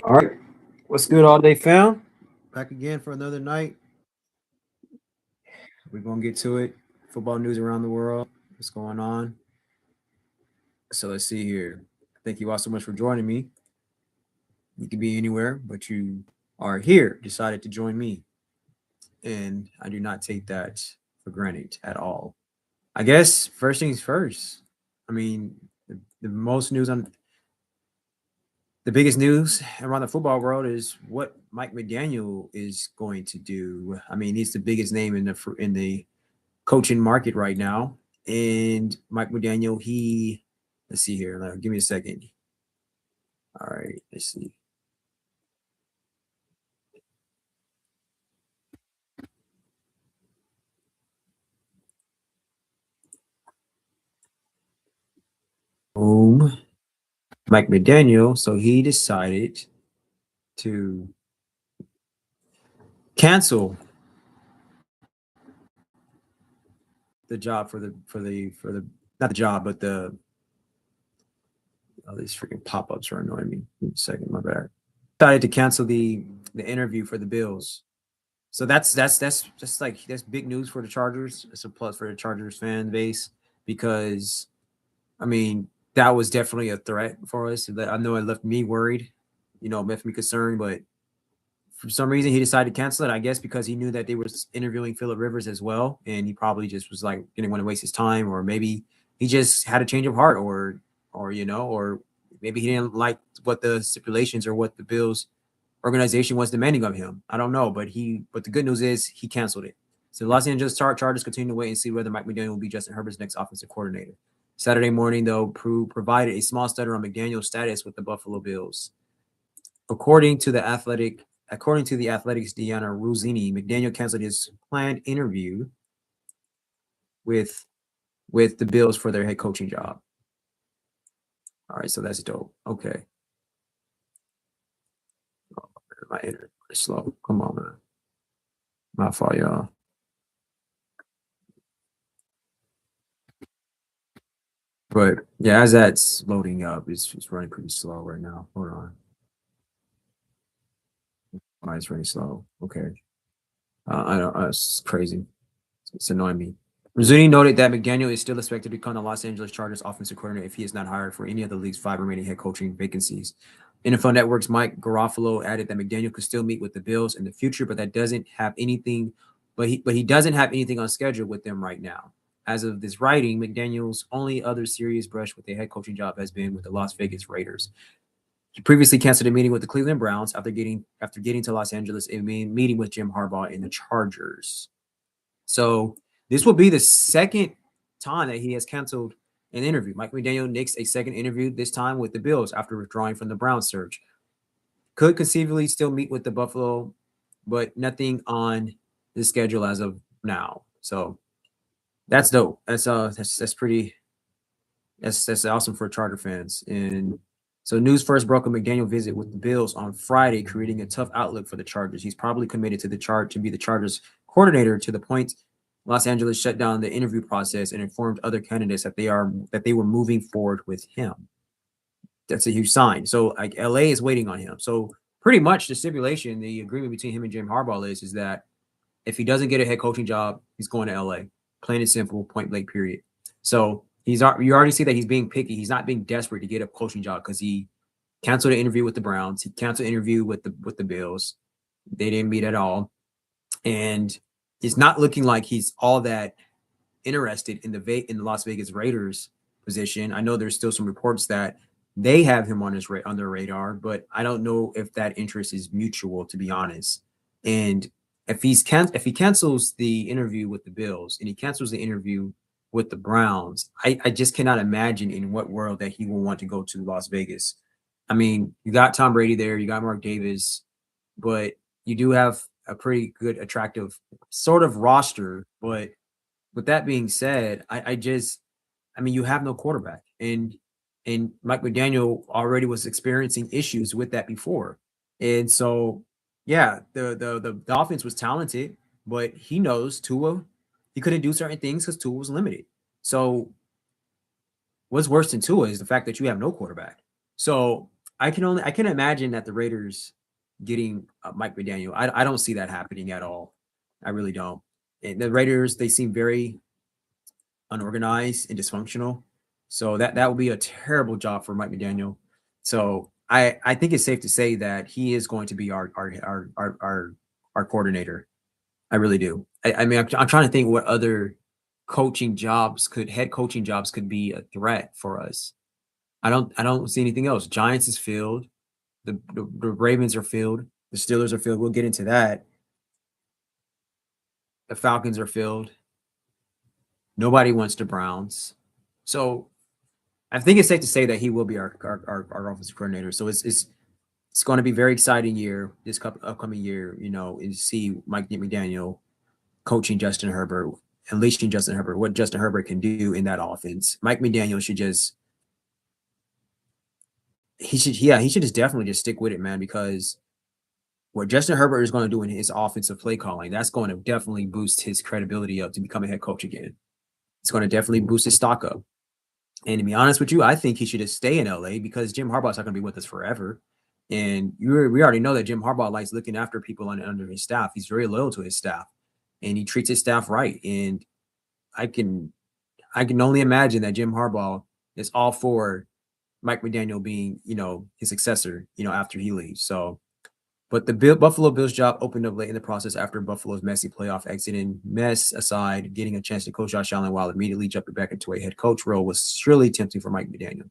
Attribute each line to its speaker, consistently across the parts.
Speaker 1: All right. What's good, all day fam? Back again for another night. We're going to get to it. Football news around the world. What's going on? So let's see here. Thank you all so much for joining me. You could be anywhere, but you are here, decided to join me. And I do not take that for granted at all. I guess first things first. I mean, the most news on the biggest news around the football world is what Mike McDaniel is going to do. I mean, he's the biggest name in the coaching market right now. And Mike McDaniel, let's see here. Give me a second. All right, let's see. Boom. Mike McDaniel. So he decided to cancel the job for the not the job, but the these freaking pop-ups are annoying me. Give me a second, my bad. Decided to cancel the interview for the Bills. So that's just like that's big news for the Chargers. It's a plus for the Chargers fan base because I mean that was definitely a threat for us. I know it left me worried, left me concerned, but for some reason he decided to cancel it. I guess because he knew that they were interviewing Phillip Rivers as well, and he probably just was like didn't want to waste his time, or maybe he just had a change of heart, or maybe he didn't like what the stipulations or what the Bills organization was demanding of him. I don't know, but the good news is he canceled it. So the Los Angeles Chargers continue to wait and see whether Mike McDaniel will be Justin Herbert's next offensive coordinator. Saturday morning, though, provided a small stutter on McDaniel's status with the Buffalo Bills. According to the Athletic's Deanna Ruzzini, McDaniel canceled his planned interview with the Bills for their head coaching job. All right, so that's dope. Okay. My internet is slow. Come on, man. My fault, y'all. But yeah, as that's loading up, it's running pretty slow right now. Hold on. Oh, it's running slow. Okay. I don't. It's crazy. It's annoying me. Rizzini noted that McDaniel is still expected to become the Los Angeles Chargers offensive coordinator if he is not hired for any of the league's 5 remaining head coaching vacancies. NFL Network's Mike Garofalo added that McDaniel could still meet with the Bills in the future, but that doesn't have anything. But he doesn't have anything on schedule with them right now. As of this writing, McDaniel's only other serious brush with a head coaching job has been with the Las Vegas Raiders. He previously canceled a meeting with the Cleveland Browns after getting to Los Angeles and meeting with Jim Harbaugh in the Chargers. So this will be the second time that he has canceled an interview. Mike McDaniel nixed a second interview, this time with the Bills after withdrawing from the Browns search. Could conceivably still meet with the Buffalo, but nothing on the schedule as of now. So that's dope. That's pretty. That's awesome for Charger fans. And so news first broke a McDaniel visit with the Bills on Friday, creating a tough outlook for the Chargers. He's probably committed to to be the Chargers coordinator to the point Los Angeles shut down the interview process and informed other candidates that they were moving forward with him. That's a huge sign. So like LA is waiting on him. So pretty much the stipulation, the agreement between him and Jim Harbaugh is that if he doesn't get a head coaching job, he's going to LA. Plain and simple, point blank, period. So you already see that he's being picky. He's not being desperate to get a coaching job because he canceled an interview with the Browns. He canceled an interview with the Bills. They didn't meet at all. And it's not looking like he's all that interested in the Las Vegas Raiders position. I know there's still some reports that they have him on their radar, but I don't know if that interest is mutual, to be honest. And if he cancels the interview with the Bills and he cancels the interview with the Browns, I just cannot imagine in what world that he will want to go to Las Vegas. I mean, you got Tom Brady there, you got Mark Davis, but you do have a pretty good, attractive sort of roster. But with that being said, I mean, you have no quarterback, and Mike McDaniel already was experiencing issues with that before, and so yeah, the offense was talented, but he knows Tua, he couldn't do certain things because Tua was limited. So what's worse than Tua is the fact that you have no quarterback. So I can imagine that the Raiders getting Mike McDaniel. I don't see that happening at all. I really don't. And the Raiders, they seem very unorganized and dysfunctional. So that would be a terrible job for Mike McDaniel. So I think it's safe to say that he is going to be our coordinator. I really do. I mean, I'm trying to think what other head coaching jobs could be a threat for us. I don't see anything else. Giants is filled. The Ravens are filled. The Steelers are filled. We'll get into that. The Falcons are filled. Nobody wants the Browns. So I think it's safe to say that he will be our offensive coordinator. So it's going to be a very exciting year this upcoming year, and see Mike McDaniel coaching Justin Herbert, unleashing Justin Herbert, what Justin Herbert can do in that offense. Mike McDaniel should he should just definitely just stick with it, man, because what Justin Herbert is going to do in his offensive play calling, that's going to definitely boost his credibility up to become a head coach again. It's going to definitely boost his stock up. And to be honest with you, I think he should just stay in LA because Jim Harbaugh's not going to be with us forever. And we already know that Jim Harbaugh likes looking after people under his staff. He's very loyal to his staff, and he treats his staff right. And I can only imagine that Jim Harbaugh is all for Mike McDaniel being, his successor, after he leaves. So, but the Buffalo Bills job opened up late in the process after Buffalo's messy playoff exit. And mess aside, getting a chance to coach Josh Allen while immediately jumping back into a head coach role was surely tempting for Mike McDaniel.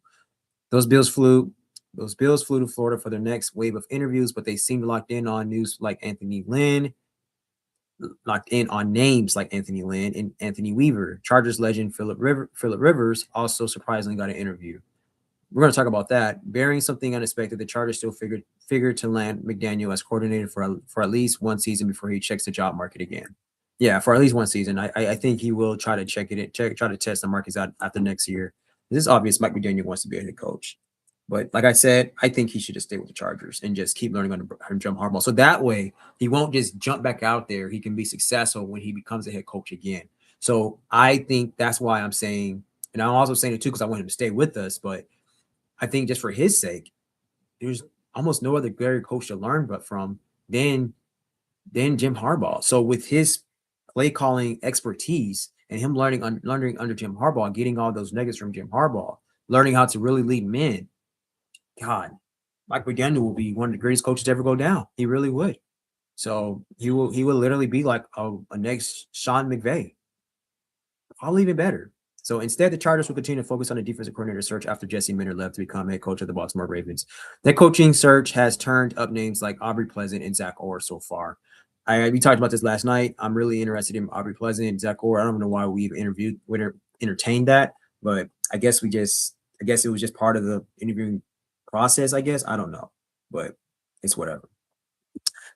Speaker 1: Those Bills flew to Florida for their next wave of interviews, but they seemed locked in on names like Anthony Lynn and Anthony Weaver. Chargers legend Philip Rivers also surprisingly got an interview. We're going to talk about that. Bearing something unexpected, the Chargers still figured to land McDaniel as coordinator for at least one season before he checks the job market again. Yeah, for at least one season. I think he will try to try to test the markets out after next year. This is obvious. Mike McDaniel wants to be a head coach, but like I said, I think he should just stay with the Chargers and just keep learning under Jim Harbaugh. So that way, he won't just jump back out there. He can be successful when he becomes a head coach again. So I think that's why I'm saying, and I'm also saying it too because I want him to stay with us, but I think just for his sake, there's almost no other great coach to learn but from than Jim Harbaugh. So with his play calling expertise and him learning under Jim Harbaugh, getting all those nuggets from Jim Harbaugh, learning how to really lead men, God, Mike McDaniel will be one of the greatest coaches to ever go down. He really would. So he will literally be like a next Sean McVay. I'll even better. So instead, the Chargers will continue to focus on the defensive coordinator search after Jesse Minter left to become head coach of the Baltimore Ravens. That coaching search has turned up names like Aubrey Pleasant and Zach Orr so far. We talked about this last night. I'm really interested in Aubrey Pleasant and Zach Orr. I don't know why we entertained that, but I guess it was just part of the interviewing process. I guess I don't know, but it's whatever.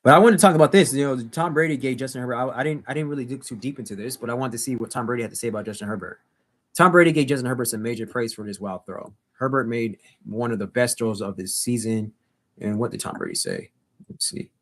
Speaker 1: But I wanted to talk about this. Tom Brady gave Justin Herbert. I didn't really dig too deep into this, but I wanted to see what Tom Brady had to say about Justin Herbert. Tom Brady gave Justin Herbert some major praise for his wild throw. Herbert made one of the best throws of his season. And what did Tom Brady say? Let's see.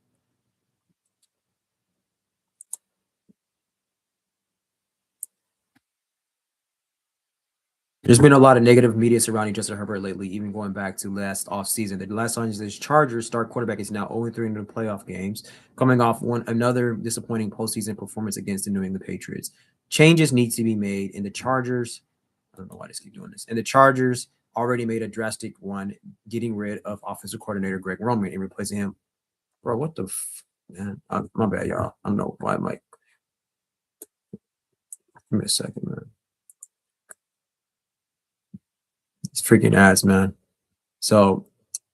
Speaker 1: There's been a lot of negative media surrounding Justin Herbert lately, even going back to last offseason. The Los Angeles Chargers star quarterback is now 0-3 in the playoff games, coming off another disappointing postseason performance against the New England Patriots. Changes need to be made in the Chargers. I don't know why I just keep doing this. And the Chargers already made a drastic one, getting rid of offensive coordinator Greg Roman and replacing him. Bro, what the man? My bad, y'all. I don't know why I'm like. Give me a second, man. It's freaking ass, man. So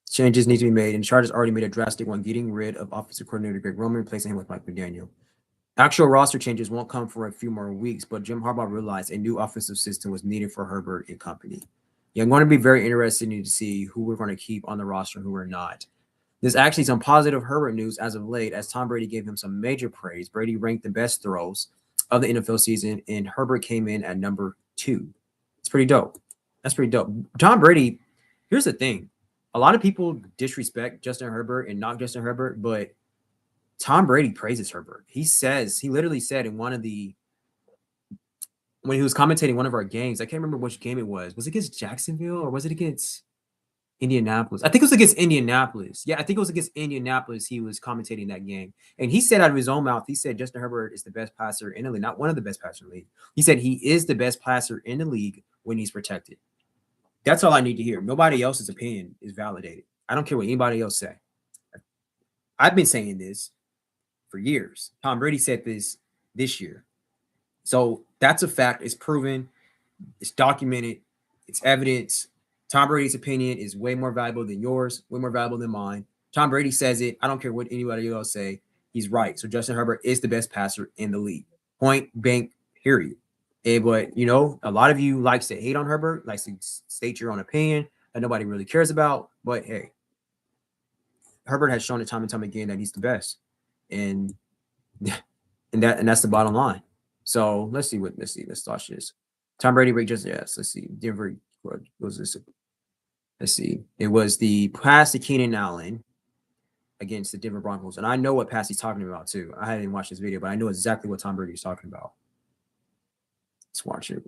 Speaker 1: changes need to be made, and the Chargers already made a drastic one, getting rid of offensive coordinator Greg Roman, replacing him with Mike McDaniel. Actual roster changes won't come for a few more weeks, but Jim Harbaugh realized a new offensive system was needed for Herbert and company. Yeah, I'm going to be very interested to see who we're going to keep on the roster and who we're not. There's actually some positive Herbert news as of late, as Tom Brady gave him some major praise. Brady ranked the best throws of the NFL season, and Herbert came in at number 2. It's pretty dope. That's pretty dope. Tom Brady, here's the thing. A lot of people disrespect Justin Herbert and knock Justin Herbert, but Tom Brady praises Herbert. He literally said in when he was commentating one of our games, I can't remember which game it was. Was it against Jacksonville or was it against Indianapolis. I think it was against Indianapolis. Yeah, I think it was against Indianapolis. He was commentating that game, and he said out of his own mouth, he said Justin Herbert is the best passer in the league, not one of the best passers in the league. He said he is the best passer in the league when he's protected. That's all I need to hear. Nobody else's opinion is validated. I don't care what anybody else say. I've been saying this for years. Tom Brady said this year. So that's a fact. It's proven. It's documented. It's evidence. Tom Brady's opinion is way more valuable than yours, way more valuable than mine. Tom Brady says it. I don't care what anybody else say. He's right. So Justin Herbert is the best passer in the league. Point blank, period. But you know, a lot of you likes to hate on Herbert, likes to state your own opinion that nobody really cares about. But hey, Herbert has shown it time and time again that he's the best, and that's the bottom line. So let's see. Let's watch this. Tom Brady break just yes. Let's see. Denver, what was this? Let's see. It was the pass to Keenan Allen against the Denver Broncos, and I know what pass he's talking about too. I hadn't watched this video, but I know exactly what Tom Brady is talking about. Let's watch it.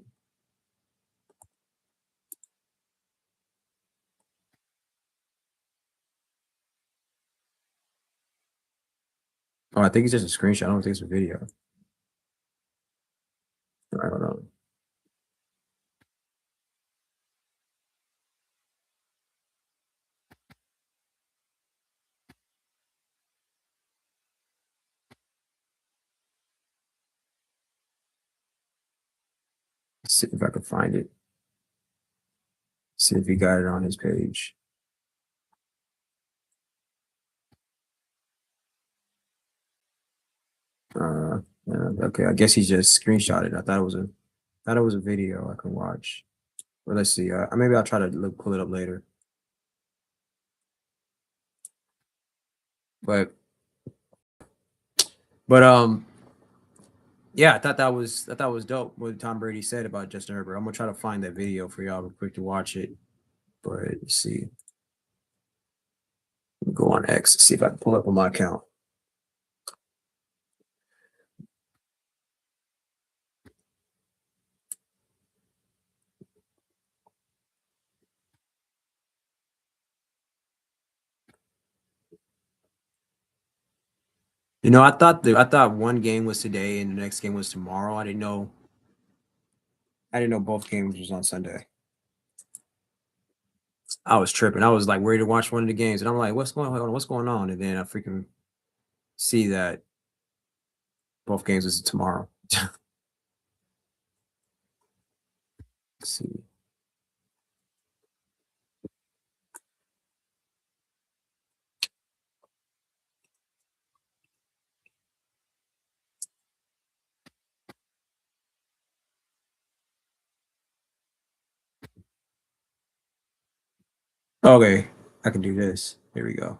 Speaker 1: Oh, I think it's just a screenshot. I don't think it's a video. I don't know. Let's see if I can find it. See if he got it on his page. Okay, I guess he just screenshotted. I thought it was a video I can watch. But let's see. Maybe I'll try to pull it up later. But yeah, I thought that was dope what Tom Brady said about Justin Herbert. I'm gonna try to find that video for y'all real quick to watch it. But let's see. Go on X to see if I can pull up on my account. You know, I thought one game was today and the next game was tomorrow. I didn't know both games was on Sunday. I was tripping. I was like ready to watch one of the games, and I'm like, what's going on? What's going on? And then I freaking see that both games is tomorrow. Let's see. Okay, I can do this. Here we go.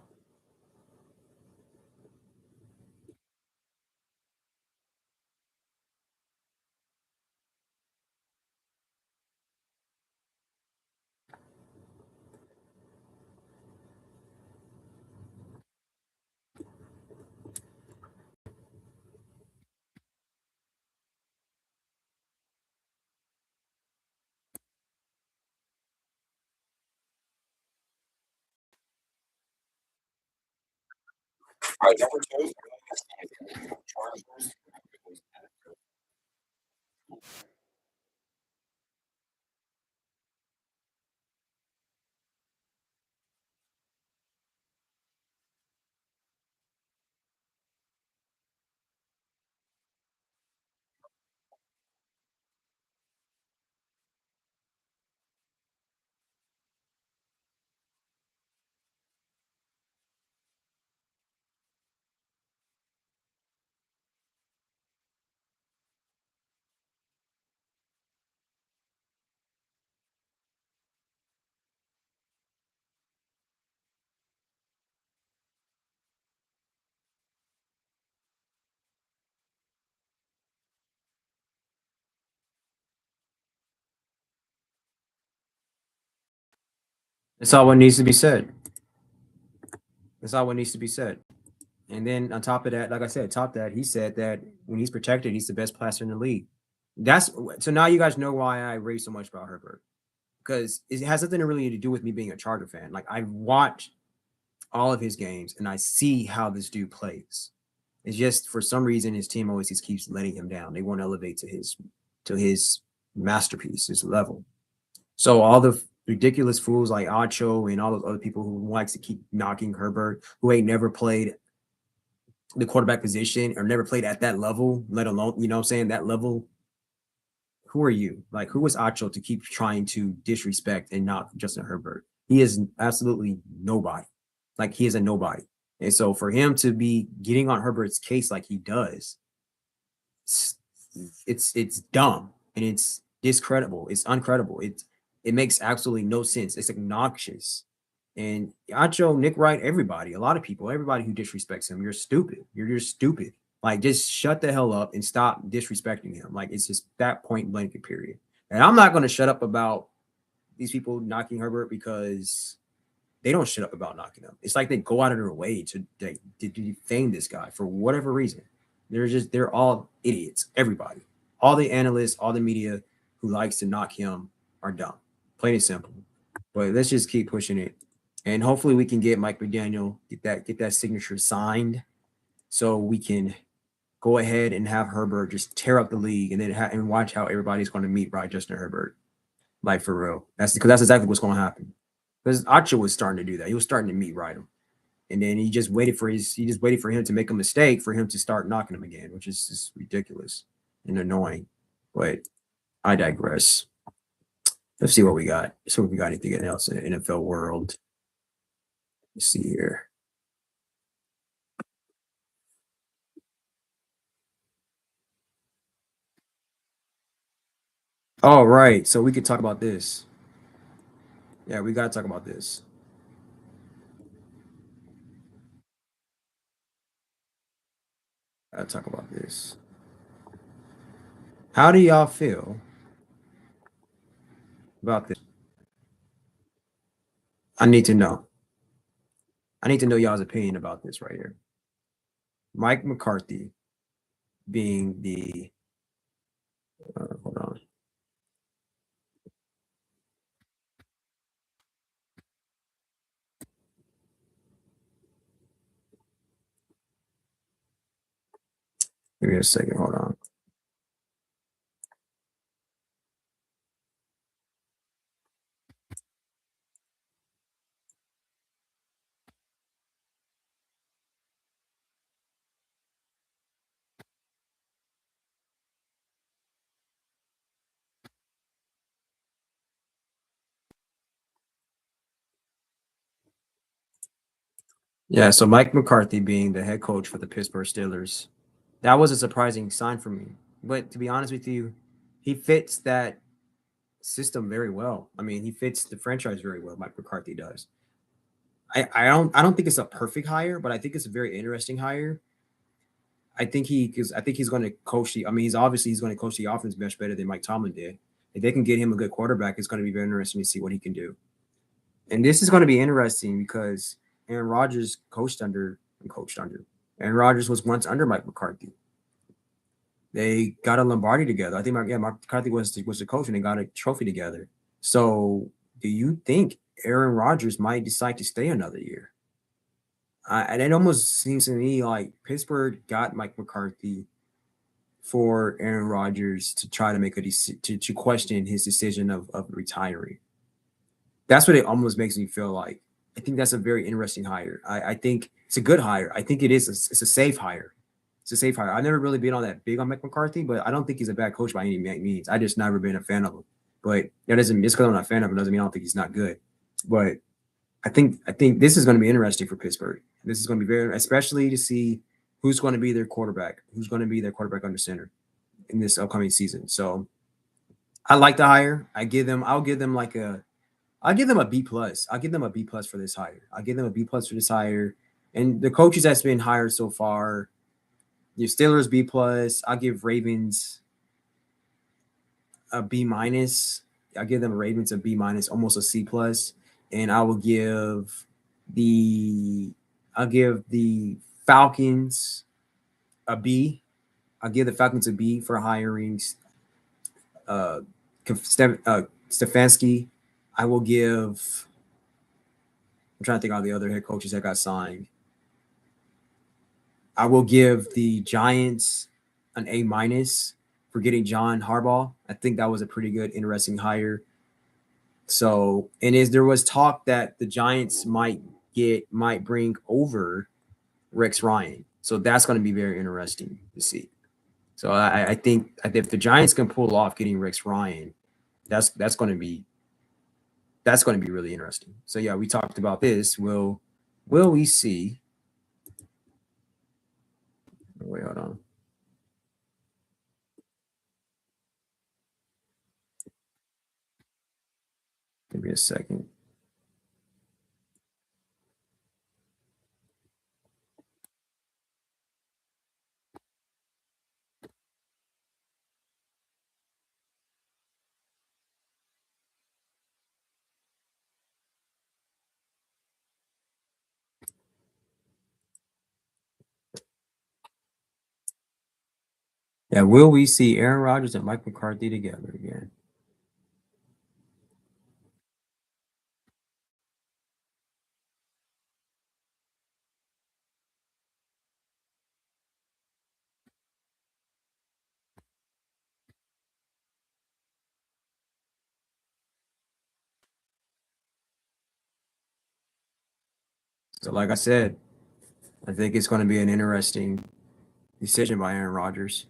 Speaker 1: That's all what needs to be said. That's all what needs to be said. And then on top of that, like I said, he said that when he's protected, he's the best passer in the league. That's so now you guys know why I rave so much about Herbert. because it has nothing really to do with me being a Charger fan. Like I watch all of his games and I see how this dude plays. It's just for some reason his team always just keeps letting him down. They won't elevate to his masterpiece, his level. So all the ridiculous fools like Acho and all those other people who likes to keep knocking Herbert, who ain't never played the quarterback position or never played at that level, let alone, you know what I'm saying, that level. Who are you? Like, who is Acho to keep trying to disrespect and knock Justin Herbert? He is absolutely nobody. Like, he is a nobody. And so for him to be getting on Herbert's case like he does, it's it's dumb and it's discreditable. It's uncredible. It makes absolutely no sense. It's obnoxious. And Acho, Nick Wright, everybody, a lot of people, everybody who disrespects him, you're stupid. You're stupid. Like, just shut the hell up and stop disrespecting him. Like, it's just that point blank period. And I'm not going to shut up about these people knocking Herbert because they don't shut up about knocking him. It's like they go out of their way to defame this guy for whatever reason. They're all idiots. Everybody, all the analysts, all the media who likes to knock him are dumb. Plain and simple. But let's just keep pushing it, and hopefully we can get Mike McDaniel get that signature signed, so we can go ahead and have Herbert just tear up the league, and then and watch how everybody's going to meet right Justin Herbert, like for real. That's because that's exactly what's going to happen. Because Acho was starting to do that. He was starting to meet right him. And then he just waited for him to make a mistake for him to start knocking him again, which is just ridiculous and annoying. But I digress. Let's see what we got. See if we got anything else in the NFL world. Let's see here. All right, so we could talk about this. Yeah, we gotta talk about this. Gotta talk about this. How do y'all feel about this? I need to know. I need to know y'all's opinion about this right here. Mike McCarthy being the hold on. Give me a second. Hold on. Yeah, so Mike McCarthy being the head coach for the Pittsburgh Steelers, that was a surprising sign for me. But to be honest with you, he fits that system very well. I mean, he fits the franchise very well. Mike McCarthy does. I don't think it's a perfect hire, but I think it's a very interesting hire. I think he's going to coach the. I mean, he's going to coach the offense much better than Mike Tomlin did. If they can get him a good quarterback, it's going to be very interesting to see what he can do. And this is going to be interesting because Aaron Rodgers coached under. Aaron Rodgers was once under Mike McCarthy. They got a Lombardi together. I think Mike McCarthy was the coach and they got a trophy together. So, do you think Aaron Rodgers might decide to stay another year? And it almost seems to me like Pittsburgh got Mike McCarthy for Aaron Rodgers to try to make to question his decision of retiring. That's what it almost makes me feel like. I think that's a very interesting hire. I think it's a good hire. I think it's a safe hire. It's a safe hire. I've never really been on that big on Mike McCarthy, but I don't think he's a bad coach by any means. I just never been a fan of him. But that doesn't just because I'm not a fan of him doesn't mean I don't think he's not good. But I think this is going to be interesting for Pittsburgh. This is going to be very, especially to see who's going to be their quarterback, who's going to be their quarterback under center in this upcoming season. So I like the hire. I'll give them a B plus. I'll give them a B plus for this hire. I'll give them a B plus for this hire. And the coaches that's been hired so far, your Steelers B plus. I'll give Ravens a B minus. I'll give them Ravens a B minus, almost a C plus. And the I'll give the Falcons a B. I'll give the Falcons a B for hiring uh, Stefanski I will give. I'm trying to think of the other head coaches that got signed. I will give the Giants an A minus for getting John Harbaugh. I think that was a pretty good, interesting hire. So, and there was talk that the Giants might bring over Rex Ryan. So that's going to be very interesting to see. So I think if the Giants can pull off getting Rex Ryan, that's going to be really interesting. So yeah, we talked about this. Will we see? Wait, hold on. Give me a second. Yeah, will we see Aaron Rodgers and Mike McCarthy together again? So, like I said, I think it's going to be an interesting decision by Aaron Rodgers.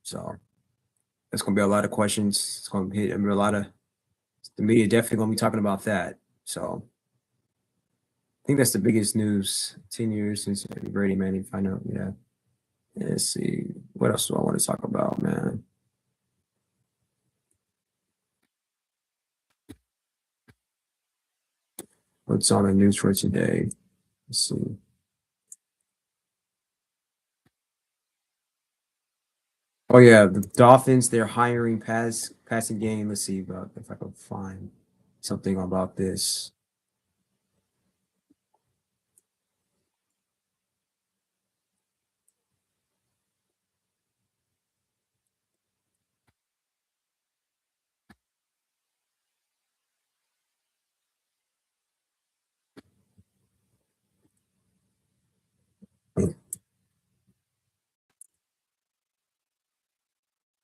Speaker 1: So, there's going to be a lot of questions. It's going to be a lot of the media definitely going to be talking about that. So, I think that's the biggest news. 10 years since Brady Manning find out. Yeah. Let's see. What else do I want to talk about, man? What's on the news for today? Let's see. Oh yeah, the Dolphins. They're hiring passing game. Let's see if I can find something about this.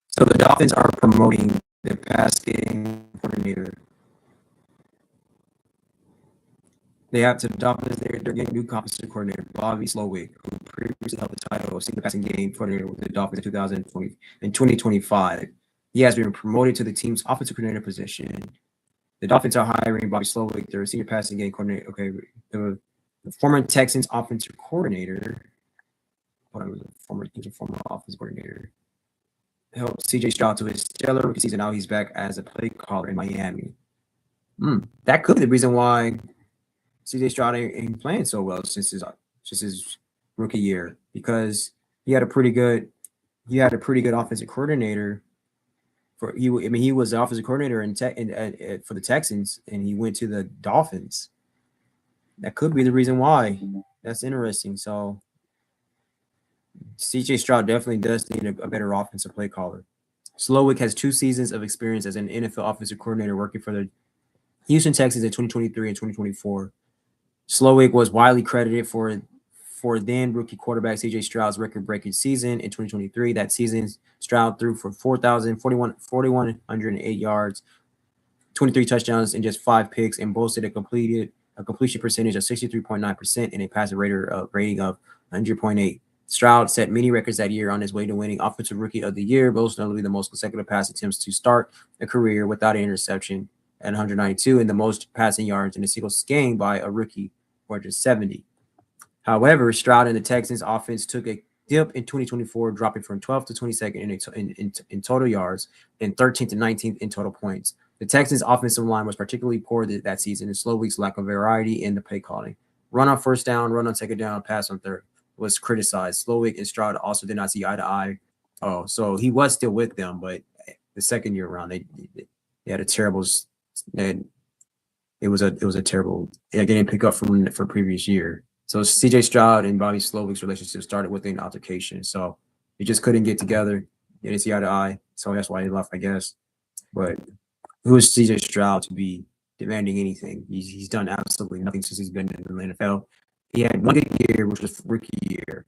Speaker 1: So the Dolphins are promoting the pass game coordinator. They have to the Dolphins. They're getting new offensive coordinator Bobby Slowick, who previously held the title of senior passing game coordinator with the Dolphins in 2020 and 2025. He has been promoted to the team's offensive coordinator position. The Dolphins are hiring Bobby Slowick, their senior passing game coordinator. Okay, the former Texans offensive coordinator. Hold on, he's a former offensive coordinator. Helped CJ Stroud to his stellar rookie season. Now he's back as a play caller in Miami. That could be the reason why CJ Stroud ain't playing so well since his rookie year, because he had a pretty good offensive coordinator. He was the offensive coordinator for the Texans, and he went to the Dolphins. That could be the reason why. That's interesting. So CJ Stroud definitely does need a better offensive play caller. Slowick has 2 seasons of experience as an NFL offensive coordinator working for the Houston Texans in 2023 and 2024. Slowick was widely credited for then rookie quarterback CJ Stroud's record-breaking season in 2023. That season, Stroud threw for 4,108 yards, 23 touchdowns, and just 5 picks, and boasted a completion percentage of 63.9% and a passer rating of 100.8. Stroud set many records that year on his way to winning Offensive Rookie of the Year, most notably the most consecutive pass attempts to start a career without an interception at 192, and the most passing yards in a single game by a rookie, 470. However, Stroud and the Texans offense took a dip in 2024, dropping from 12th to 22nd in total yards and 13th to 19th in total points. The Texans' offensive line was particularly poor that season, and Slowick's lack of variety in the play calling. Run on first down, run on second down, pass on third was criticized. Slowick and Stroud also did not see eye to eye. Oh, so he was still with them, but the second year around, they had a terrible. And it was a terrible. They didn't pick up from previous year. So CJ Stroud and Bobby Slowick's relationship started with an altercation. So they just couldn't get together. They didn't see eye to eye. So that's why he left, I guess. But who is CJ Stroud to be demanding anything? He's done absolutely nothing since he's been in the NFL. He had one good year, which was rookie year.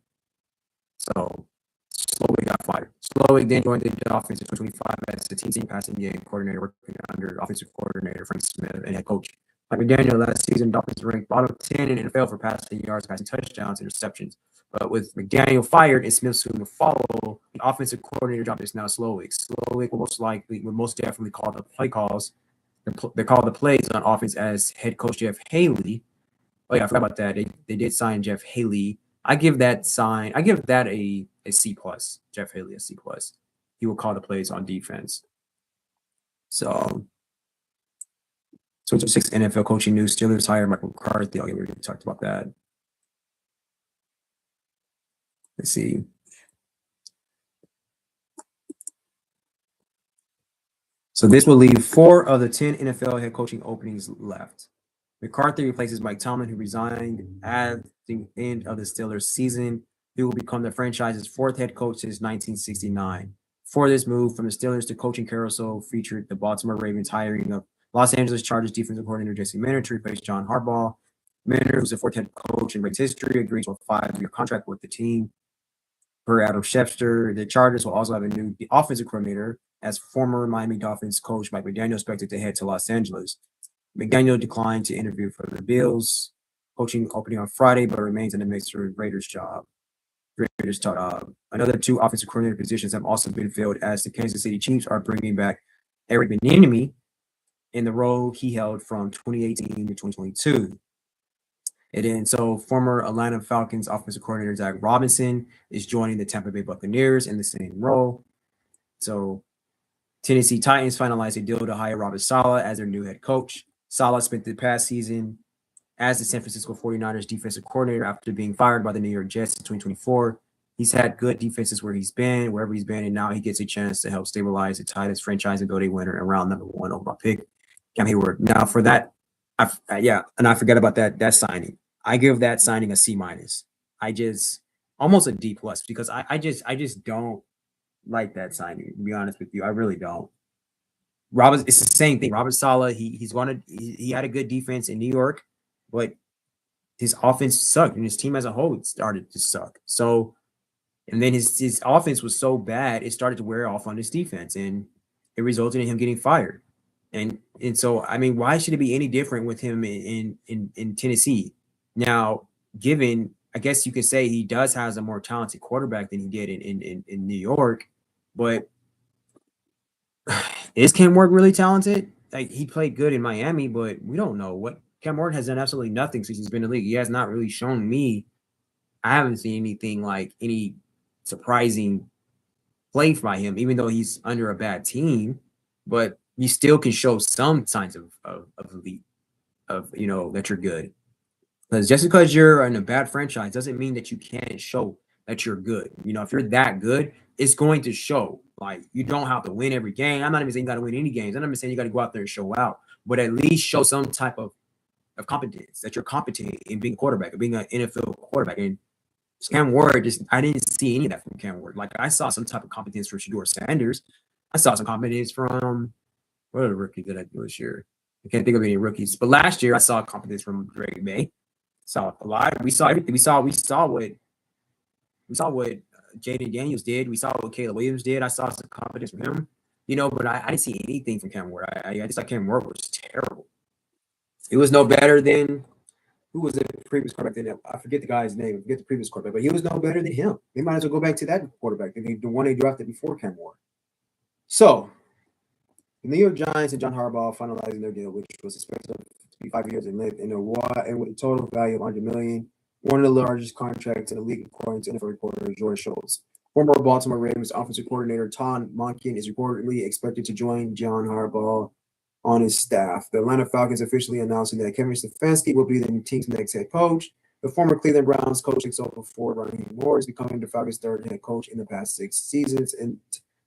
Speaker 1: So Slowick got fired. Slowick then joined the offense in 2025 as the team passing game coordinator, working under offensive coordinator Frank Smith and head coach Mike McDaniel. Last season, Dolphins ranked bottom 10 in NFL for passing yards, passing touchdowns, interceptions. But with McDaniel fired and Smith soon to follow, the offensive coordinator job is now Slowick. Slowick will most definitely call the play calls. They call the plays on offense as head coach Jeff Haley. Oh yeah, I forgot about that. They did sign Jeff Haley. I give that a C plus. Jeff Haley a C plus. He will call the plays on defense. So 6 NFL coaching news. Steelers hire Michael McCarthy. We already talked about that. Let's see. So this will leave 4 of the 10 NFL head coaching openings left. McCarthy replaces Mike Tomlin, who resigned at the end of the Steelers season. He will become the franchise's 4th head coach since 1969. For this move from the Steelers to coaching carousel featured the Baltimore Ravens hiring of Los Angeles Chargers defensive coordinator Jesse Minter to replace John Harbaugh. Minter, who's the 4th head coach in Ravens history, agreed to a 5-year contract with the team. Per Adam Schefter, the Chargers will also have a new offensive coordinator, as former Miami Dolphins coach Mike McDaniel expected to head to Los Angeles. McDaniel declined to interview for the Bills coaching opening on Friday, but remains in the mix for Raiders job. Another 2 offensive coordinator positions have also been filled, as the Kansas City Chiefs are bringing back Eric Bieniemy in the role he held from 2018 to 2022. And then, so former Atlanta Falcons offensive coordinator Zach Robinson is joining the Tampa Bay Buccaneers in the same role. So Tennessee Titans finalized a deal to hire Robert Saleh as their new head coach. Saleh spent the past season as the San Francisco 49ers defensive coordinator after being fired by the New York Jets in 2024. He's had good defenses wherever he's been, and now he gets a chance to help stabilize the Titans franchise and build a winner around number 1 overall pick, Cam Hayward. Now for that, and I forget about that signing. I give that signing a C minus. I just almost a D plus, because I just don't like that signing, to be honest with you. I really don't. It's the same thing. Robert Saleh, he had a good defense in New York, but his offense sucked, and his team as a whole started to suck. So, and then his offense was so bad, it started to wear off on his defense, and it resulted in him getting fired. And so, I mean, why should it be any different with him in Tennessee? Now, given, I guess you could say he does has a more talented quarterback than he did in New York, but is Cam Ward really talented? Like, he played good in Miami, but we don't know what Cam Ward has done. Absolutely nothing since he's been in the league. He has not really shown me. I haven't seen anything like any surprising play by him, even though he's under a bad team. But you still can show some signs of elite, that you're good. Because just because you're in a bad franchise doesn't mean that you can't show that you're good. If you're that good, it's going to show. Like, you don't have to win every game. I'm not even saying you got to win any games. I'm not even saying you got to go out there and show out, but at least show some type of competence, that you're competent in being a quarterback, being an NFL quarterback. And Cam Ward, I didn't see any of that from Cam Ward. Like, I saw some type of competence from Shedeur Sanders. I saw some competence from, what are the rookies that I do this year? I can't think of any rookies. But last year, I saw competence from Drake May. Saw a lot. We saw everything. We saw what Jaden Daniels did. We saw what Caleb Williams did. I saw some confidence from him, but I didn't see anything from Cam Ward. I just thought Cam Ward was terrible. It was no better than, who was the previous quarterback? I forget the guy's name. I forget the previous quarterback, but he was no better than him. They might as well go back to that quarterback, the one they drafted before Cam Ward. So, the New York Giants and John Harbaugh finalizing their deal, which was expected to be 5 years in length, and with a total value of $100 million. One of the largest contracts in the league, according to NFL reporter George Schultz. Former Baltimore Ravens offensive coordinator Todd Monken is reportedly expected to join John Harbaugh on his staff. The Atlanta Falcons officially announcing that Kevin Stefanski will be the team's next head coach. The former Cleveland Browns coach takes over for Raheem Morris, becoming the Falcons' 3rd head coach in the past 6 seasons and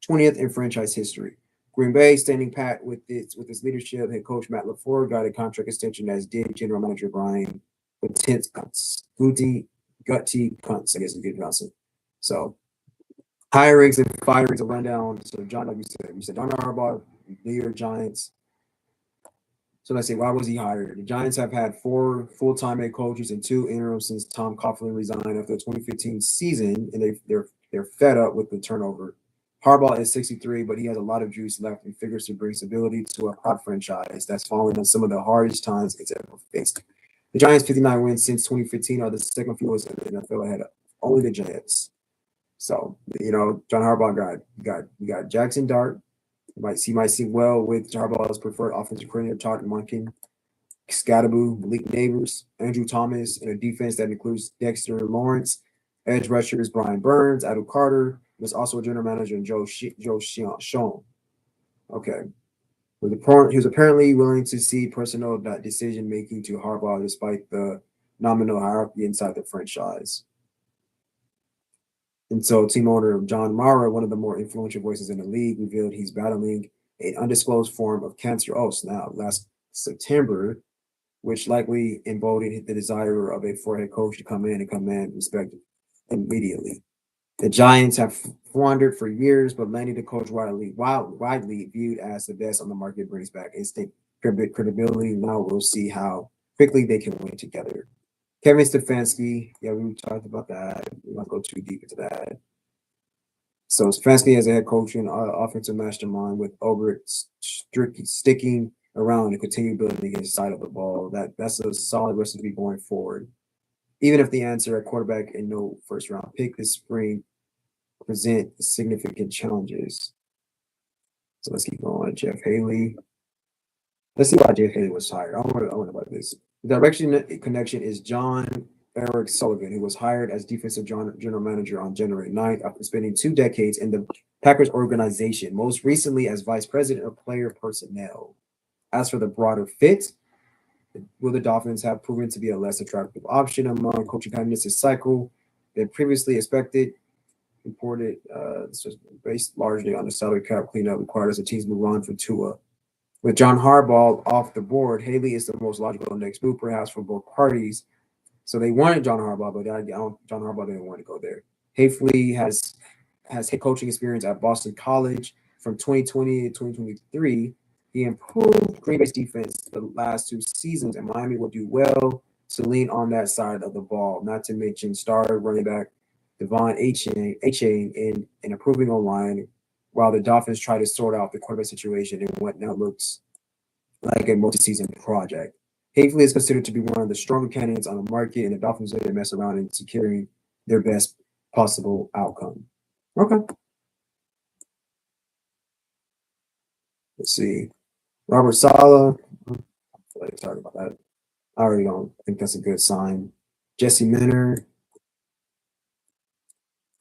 Speaker 1: 20th in franchise history. Green Bay standing pat with its leadership. Head coach Matt LaFleur got a contract extension, as did general manager Brian Guti Kuntz, I guess is good Johnson. So, hirings and firings, a rundown. So, John, like you said John Harbaugh, New York Giants, So let's see, why was he hired? The Giants have had 4 full-time head coaches and 2 interims since Tom Coughlin resigned after the 2015 season, and they're fed up with the turnover. Harbaugh is 63, but he has a lot of juice left and figures to bring stability to a hot franchise that's fallen on some of the hardest times it's ever faced. The Giants' 59 wins since 2015 are the second fewest in the NFL ahead of only the Jets. So, John Harbaugh got Jackson Dart. He might see well with Harbaugh's preferred offensive coordinator, Todd Monken, Scattaboo, Malik Neighbors, Andrew Thomas, and a defense that includes Dexter Lawrence, edge rushers Brian Burns, Adel Carter. There's also a general manager, Joe Sean. Okay. He was apparently willing to see personal decision making to Harbaugh despite the nominal hierarchy inside the franchise. And so team owner John Mara, one of the more influential voices in the league, revealed he's battling an undisclosed form of cancer. Oh, snap. Last September, which likely embodied the desire of a four-head coach to come in and command respect immediately. The Giants have floundered for years, but landing the coach widely viewed as the best on the market brings back instant credibility. Now we'll see how quickly they can win together. Kevin Stefanski, yeah, we talked about that. We won't go too deep into that. So Stefanski as a head coach and offensive mastermind with Obert sticking around and continue building his side of the ball. That's a solid recipe going forward. Even if the answer at quarterback and no first round pick this spring present significant challenges. So let's keep going. Jeff Haley. Let's see why Jeff Haley was hired. I want about this. The direction connection is John Eric Sullivan, who was hired as defensive general manager on January 9th after spending 2 decades in the Packers organization, most recently as vice president of player personnel. As for the broader fit, will the Dolphins have proven to be a less attractive option among coaching candidates this cycle than previously expected? Reported this was based largely on the salary cap cleanup required as the teams move on for Tua. With John Harbaugh off the board, Haley is the most logical next move, perhaps for both parties. So they wanted John Harbaugh, but John Harbaugh didn't want to go there. Haley has head coaching experience at Boston College from 2020 to 2023. He improved Green Bay's defense the last 2 seasons, and Miami will do well to lean on that side of the ball. Not to mention star running back Devon Achane in improving online, while the Dolphins try to sort out the quarterback situation in what now looks like a multi-season project. Haley is considered to be one of the stronger candidates on the market, and the Dolphins didn't mess around in securing their best possible outcome. Okay. Let's see. Robert Saleh. Sorry about that. I already don't think that's a good sign. Jesse Minter.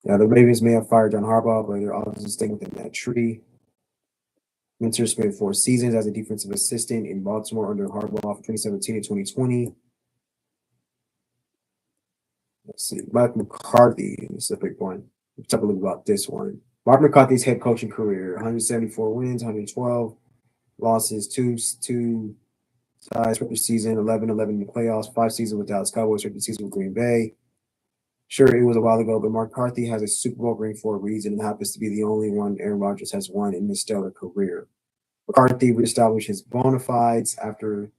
Speaker 1: Yeah, the Ravens may have fired John Harbaugh, but they're obviously staying within that tree. Minter spent 4 seasons as a defensive assistant in Baltimore under Harbaugh from 2017 to 2020. Let's see. Mike McCarthy is a big one. Let's talk a little about this one. Mark McCarthy's head coaching career: 174 wins, 112 losses, 2 ties regular season, 11-11 in the playoffs, 5 seasons with Dallas Cowboys, regular season with Green Bay. Sure, it was a while ago, but McCarthy has a Super Bowl ring for a reason and happens to be the only one Aaron Rodgers has won in his stellar career. McCarthy reestablished his bona fides after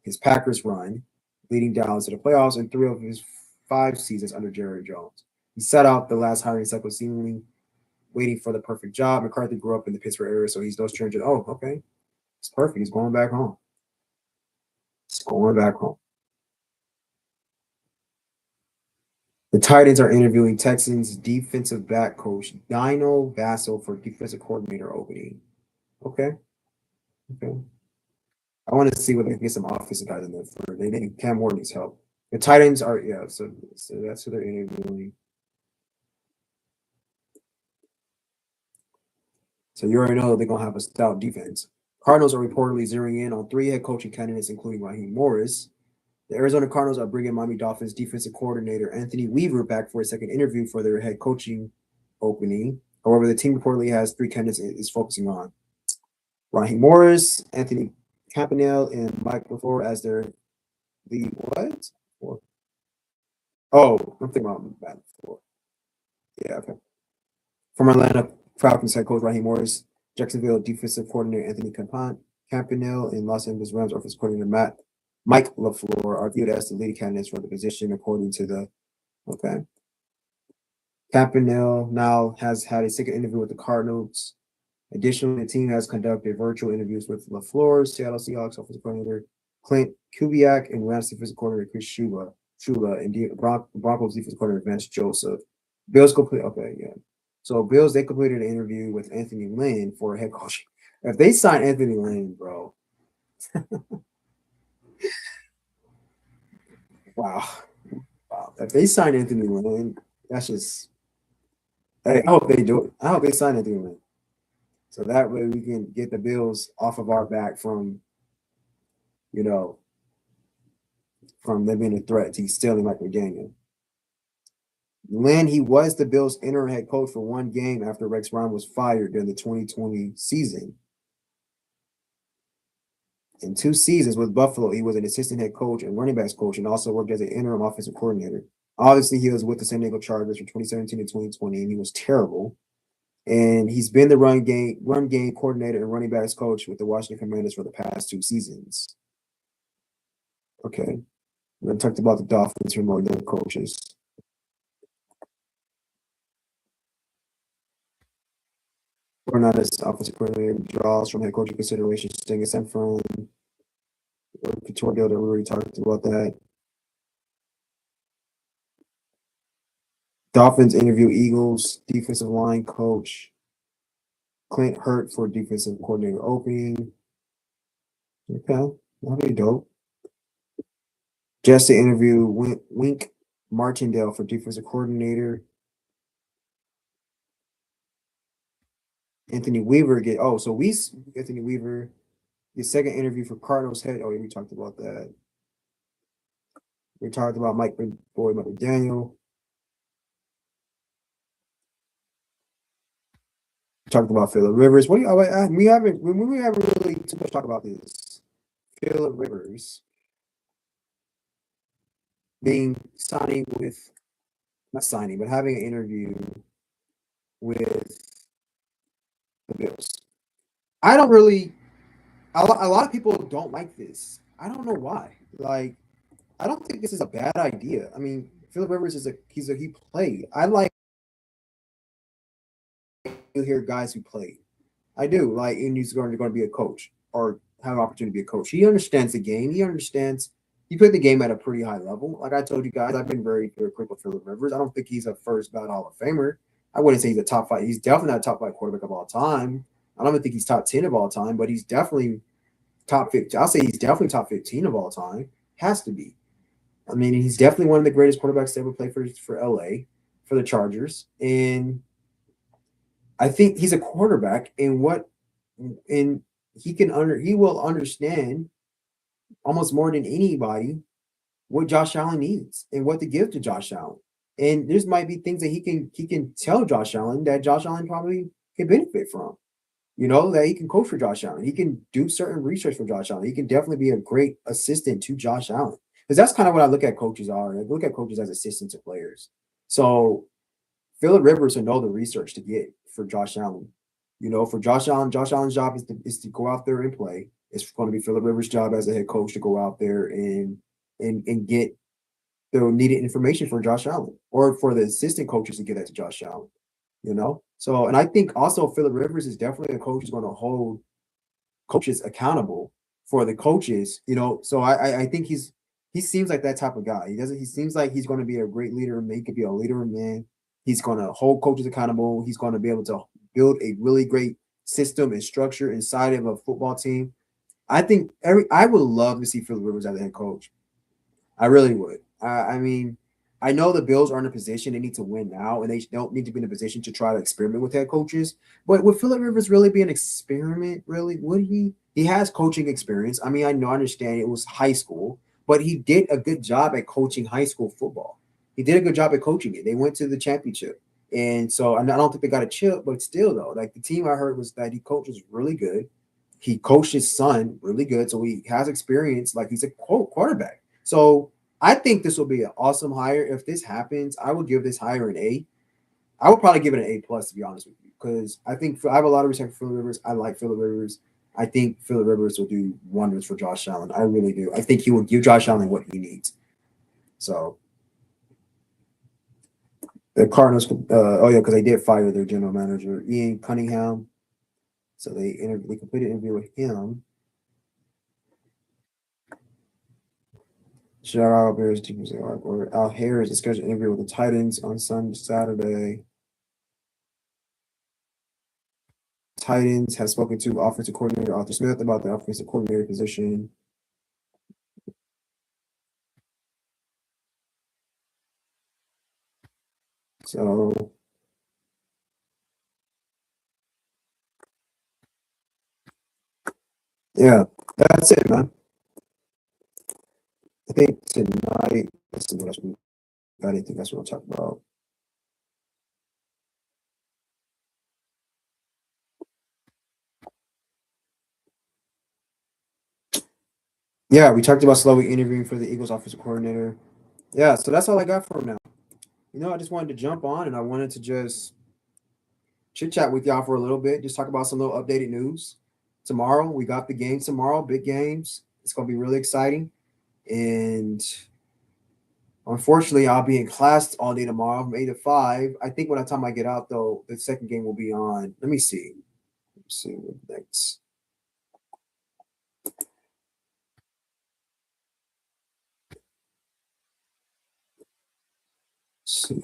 Speaker 1: his Packers run, leading Dallas to the playoffs in 3 of his 5 seasons under Jerry Jones. He set out the last hiring cycle seemingly waiting for the perfect job. McCarthy grew up in the Pittsburgh area, so he's no stranger. Oh, okay. It's perfect. He's going back home. He's going back home. The Titans are interviewing Texans defensive back coach Dino Vassell for defensive coordinator opening. Okay. I want to see whether they can get some offensive guys in there. They need Cam Ward needs help. The Titans are so that's who they're interviewing. So you already know they're gonna have a stout defense. Cardinals are reportedly zeroing in on 3 head coaching candidates, including Raheem Morris. The Arizona Cardinals are bringing Miami Dolphins defensive coordinator Anthony Weaver back for a second interview for their head coaching opening. However, the team reportedly has 3 candidates it is focusing on: Raheem Morris, Anthony Campanile, and Mike LaFleur as their lead. What? Oh, I'm thinking about Matt LaFleur. Yeah, okay. From Atlanta Falcons head coach Raheem Morris, Jacksonville defensive coordinator Anthony Campanile and Los Angeles Rams offensive coordinator Mike LaFleur are viewed as the leading candidates for the position, according to the okay. Campanile now has had a second interview with the Cardinals. Additionally, the team has conducted virtual interviews with LaFleur, Seattle Seahawks offensive coordinator Clint Kubiak, and Rams defensive coordinator Chris Shula, and Broncos defensive coordinator Vance Joseph. Bills complete. Okay, yeah. So Bills, they completed an interview with Anthony Lynn for head coach. If they sign Anthony Lynn, bro, wow. If they sign Anthony Lynn, that's just. Hey, I hope they do it. I hope they sign Anthony Lynn. So that way we can get the Bills off of our back from, you know, from them being a threat to stealing like McDaniel. Lynn, he was the Bills' interim head coach for one game after Rex Ryan was fired during the 2020 season. In 2 seasons with Buffalo, he was an assistant head coach and running backs coach, and also worked as an interim offensive coordinator. Obviously, he was with the San Diego Chargers from 2017 to 2020, and he was terrible. And he's been the run game coordinator and running backs coach with the Washington Commanders for the past 2 seasons. Okay, we talked about the Dolphins for more than coaches. Or not as offensive coordinator draws from head coaching considerations, staying aside from Couture that we already talked about that. Dolphins interview Eagles defensive line coach Clint Hurt for defensive coordinator opening. Okay, that'll be dope. Jesse interview Wink Martindale for defensive coordinator. Anthony Weaver Anthony Weaver, his second interview for Cardinals head. Oh, yeah, we talked about that. We talked about Mike McDaniel. We talked about Phillip Rivers. What do you? We haven't really too much talk about this. Phillip Rivers signing with, not signing, but having an interview with the Bills. I don't really. A lot of people don't like this. I don't know why. Like, I don't think this is a bad idea. I mean, Phillip Rivers he played. I like to hear guys who played. I do like, and he's going to be a coach or have an opportunity to be a coach. He understands the game. He understands. He played the game at a pretty high level. Like I told you guys, I've been very, very critical of Phillip Rivers. I don't think he's a first ballot Hall of Famer. I wouldn't say he's a top 5. He's definitely not a top 5 quarterback of all time. I don't even think he's top 10 of all time, but he's definitely top 15. I'll say he's definitely top 15 of all time. Has to be. I mean, he's definitely one of the greatest quarterbacks to ever play for LA, for the Chargers. And I think he's a quarterback, and he will understand almost more than anybody what Josh Allen needs and what to give to Josh Allen. And there's might be things that he can tell Josh Allen that Josh Allen probably can benefit from. You know, that he can coach for Josh Allen. He can do certain research for Josh Allen. He can definitely be a great assistant to Josh Allen. Because that's kind of what I look at coaches are. I look at coaches as assistants to players. So Phillip Rivers will know the research to get for Josh Allen. You know, for Josh Allen's job is to go out there and play. It's going to be Phillip Rivers' job as a head coach to go out there and get the needed information for Josh Allen, or for the assistant coaches to get that to Josh Allen. You know, so, and I think also Phillip Rivers is definitely a coach who's going to hold coaches accountable for the coaches. You know, so I think he seems like that type of guy. He seems like he's going to be a great leader. He could be a leader, man. He's going to hold coaches accountable. He's going to be able to build a really great system and structure inside of a football team. I think I would love to see Phillip Rivers as a head coach. I really would. I mean, I know the Bills are in a position they need to win now, and they don't need to be in a position to try to experiment with head coaches. But would Phillip Rivers really be an experiment? Really? Would he? He has coaching experience. I mean, I understand it was high school, but he did a good job at coaching high school football. He did a good job at coaching it. They went to the championship. And so I don't think they got a chip, but still, though, like the team I heard was that he coached was really good. He coached his son really good. So he has experience, like he's a quarterback. So I think this will be an awesome hire. If this happens, I would give this hire an A. I would probably give it an A plus, to be honest with you, because I have a lot of respect for Phillip Rivers. I like Phillip Rivers. I think Philip Rivers will do wonders for Josh Allen. I really do. I think he will give Josh Allen what he needs. So the Cardinals, oh yeah, because they did fire their general manager Ian Cunningham. So they completed an interview with him. Chicago Bears defensive or Al Harris is scheduled to interview with the Titans on Saturday. Titans have spoken to offensive coordinator Arthur Smith about the offensive coordinator position. So yeah, that's it, man. I think tonight. Let's see what else we got. Anything else we want to talk about? Yeah, we talked about slowly interviewing for the Eagles offensive coordinator. Yeah, so that's all I got for now. I just wanted to jump on and I wanted to just chit chat with y'all for a little bit, just talk about some little updated news. Tomorrow, we got the games tomorrow, big games. It's going to be really exciting. And unfortunately, I'll be in class all day tomorrow from 8 to 5. I think by the time I get out, though, the second game will be on. Let me see. Let's see what next. Let's see.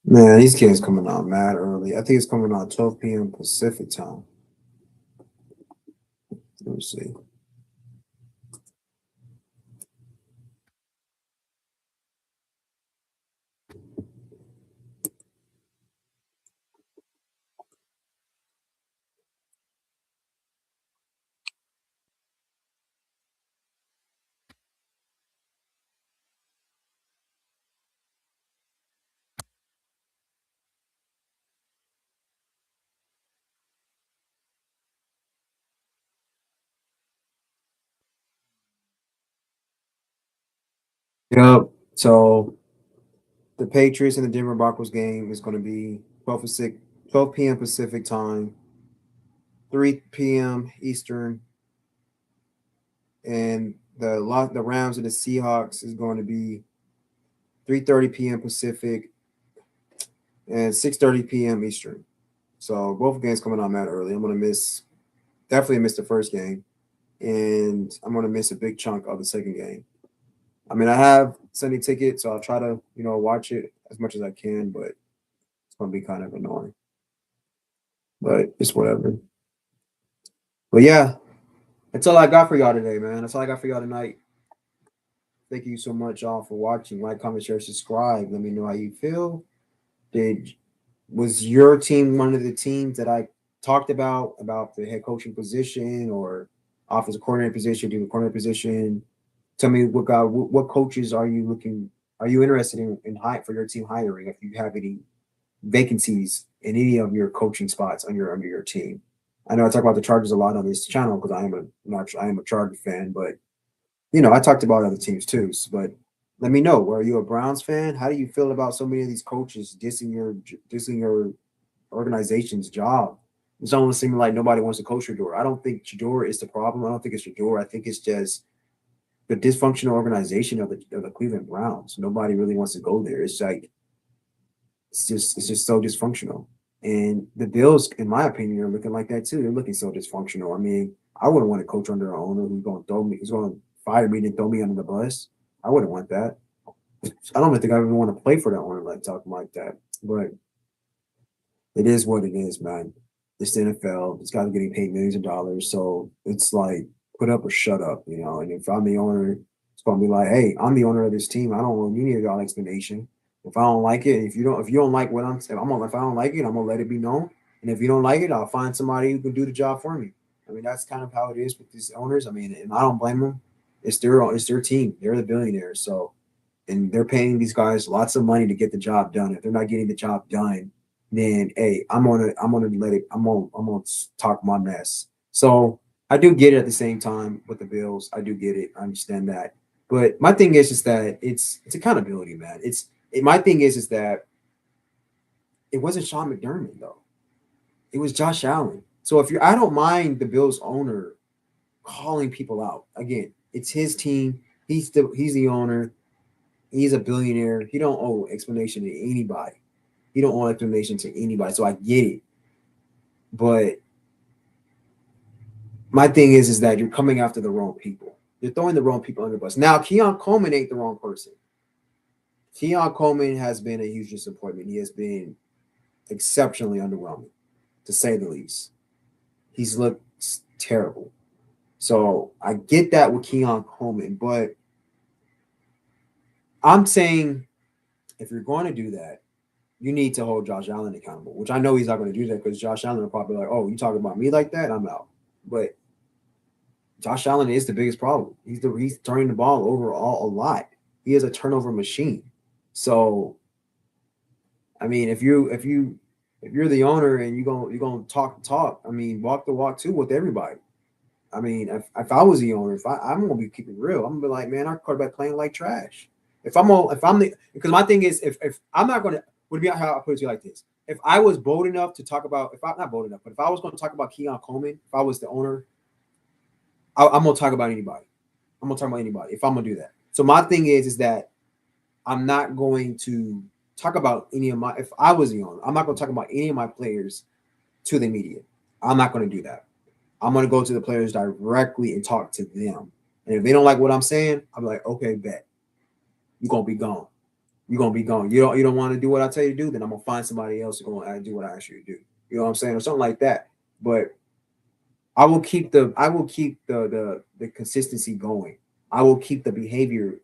Speaker 1: Man, these games coming out mad early. I think it's coming out 12 p.m. Pacific time. Let me see. Yep. So the Patriots and the Denver Broncos game is going to be 12 p.m. Pacific time, 3 p.m. Eastern, and the Rams and the Seahawks is going to be 3:30 p.m. Pacific and 6:30 p.m. Eastern. So both games coming out mad early. I'm gonna definitely miss the first game, and I'm gonna miss a big chunk of the second game. I mean, I have Sunday ticket, so I'll try to watch it as much as I can, but it's gonna be kind of annoying. But it's whatever. But yeah, that's all I got for y'all today, man. That's all I got for y'all tonight. Thank you so much, all, for watching. Like, comment, share, subscribe. Let me know how you feel. Did Was your team one of the teams that I talked about the head coaching position or offensive coordinator position, defensive coordinator position? Tell me what coaches are you looking? Are you interested in for your team hiring? If you have any vacancies in any of your coaching spots under your team. I know I talk about the Chargers a lot on this channel because I am a Charger fan, but I talked about other teams too. But let me know. Are you a Browns fan? How do you feel about so many of these coaches dissing your organization's job? It's almost seeming like nobody wants to coach Shador. I don't think Shador is the problem. I don't think it's Shador. I think it's just the dysfunctional organization of the Cleveland Browns. Nobody really wants to go there. It's like it's just so dysfunctional. And the Bills, in my opinion, are looking like that too. They're looking so dysfunctional. I mean, I wouldn't want to coach under an owner who's going to fire me and throw me under the bus. I wouldn't want that. I don't even think I even want to play for that owner like talking like that. But it is what it is, man. It's the NFL. It's got to getting paid millions of dollars. So it's like put up or shut up, And if I'm the owner, It's gonna be like, hey, I'm the owner of this team. I don't want any of y'all explanation. If I don't like it, if you don't like what I'm saying, if I don't like it, I'm gonna let it be known. And if you don't like it, I'll find somebody who can do the job for me. I mean, that's kind of how it is with these owners. I mean, and I don't blame them. It's their team. They're the billionaires. So, and they're paying these guys lots of money to get the job done. If they're not getting the job done, then hey, I'm gonna let it. I'm gonna talk my mess. So I do get it at the same time with the Bills. I do get it. I understand that. But my thing is that it's accountability, man. My thing is that it wasn't Sean McDermott though. It was Josh Allen. So if you're, I don't mind the Bills owner calling people out. Again, it's his team. He's the owner. He's a billionaire. He don't owe explanation to anybody. He don't owe explanation to anybody. So I get it. But my thing is that you're coming after the wrong people. You're throwing the wrong people under the bus. Now, Keon Coleman ain't the wrong person. Keon Coleman has been a huge disappointment. He has been exceptionally underwhelming, to say the least. He's looked terrible. So I get that with Keon Coleman, but I'm saying if you're going to do that, you need to hold Josh Allen accountable, which I know he's not going to do that because Josh Allen will probably be like, oh, you talking about me like that? I'm out. But Josh Allen is the biggest problem. He's turning the ball over a lot. He is a turnover machine. So, I mean, if you're the owner and you're gonna talk, I mean, walk the walk too with everybody. I mean, if I was the owner, I'm gonna be keeping real, I'm gonna be like, man, our quarterback playing like trash. If I'm the because my thing is if I'm not gonna would be how I put it to you like this. If I was bold enough to talk about if I'm not bold enough, but if I was gonna talk about Keon Coleman, if I was the owner, I'm gonna talk about anybody. I'm gonna talk about anybody if I'm gonna do that. So my thing is that I'm not going to talk about any of my. If I was the owner, I'm not going to talk about any of my players to the media. I'm not going to do that. I'm going to go to the players directly and talk to them. And if they don't like what I'm saying, I'm like, okay, bet you're gonna be gone. You're gonna be gone. You don't want to do what I tell you to do, then I'm gonna find somebody else who's gonna do what I ask you to do. You know what I'm saying, or something like that. But I will keep the consistency going. I will keep the behavior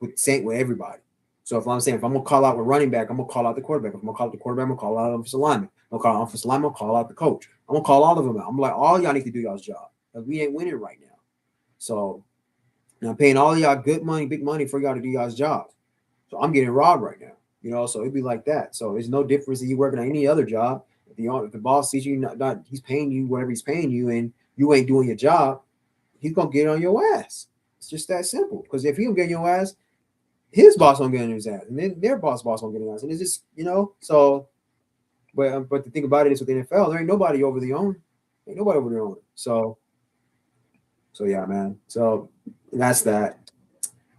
Speaker 1: with everybody. So if I'm gonna call out a running back, I'm gonna call out the quarterback. If I'm gonna call out the quarterback, I'm gonna call out the offensive lineman. I'm gonna call out offensive lineman, I'm gonna call out the coach. I'm gonna call all of them out. I'm like, all y'all need to do y'all's job. Because we ain't winning right now. So I'm paying all y'all good money, big money for y'all to do y'all's job. So I'm getting robbed right now. So it'd be like that. So it's no difference if you working on any other job. If the boss sees you not he's paying you whatever he's paying you and you ain't doing your job, he's gonna get on your ass. It's just that simple. Because if he don't get on your ass, his boss won't get on his ass, and then their boss won't get on his ass, and it's just So, but the thing about it is with the NFL, there ain't nobody over the owner, ain't nobody over the owner. So yeah, man. So that's that.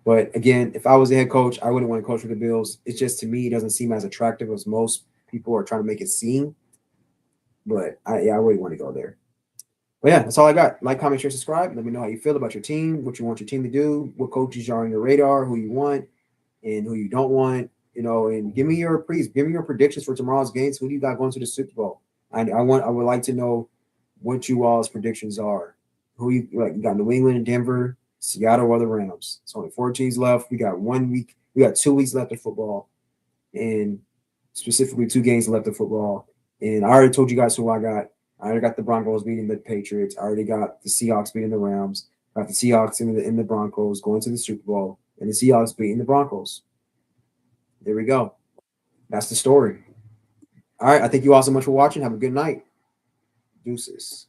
Speaker 1: But again, if I was a head coach, I wouldn't want to coach for the Bills. It's just to me, it doesn't seem as attractive as most people are trying to make it seem. But I wouldn't want to go there. But yeah, that's all I got. Like, comment, share, subscribe. Let me know how you feel about your team, what you want your team to do, what coaches are on your radar, who you want, and who you don't want. And give me your predictions for tomorrow's games. Who do you got going to the Super Bowl? I would like to know what you all's predictions are. Who you like? You got New England and Denver, Seattle or the Rams. It's only 4 teams left. We got 1 week. We got 2 weeks left of football, and specifically 2 games left of football. And I already told you guys who I got. I already got the Broncos beating the Patriots. I already got the Seahawks beating the Rams. Got the Seahawks in the Broncos going to the Super Bowl, and the Seahawks beating the Broncos. There we go. That's the story. All right. I thank you all so much for watching. Have a good night. Deuces.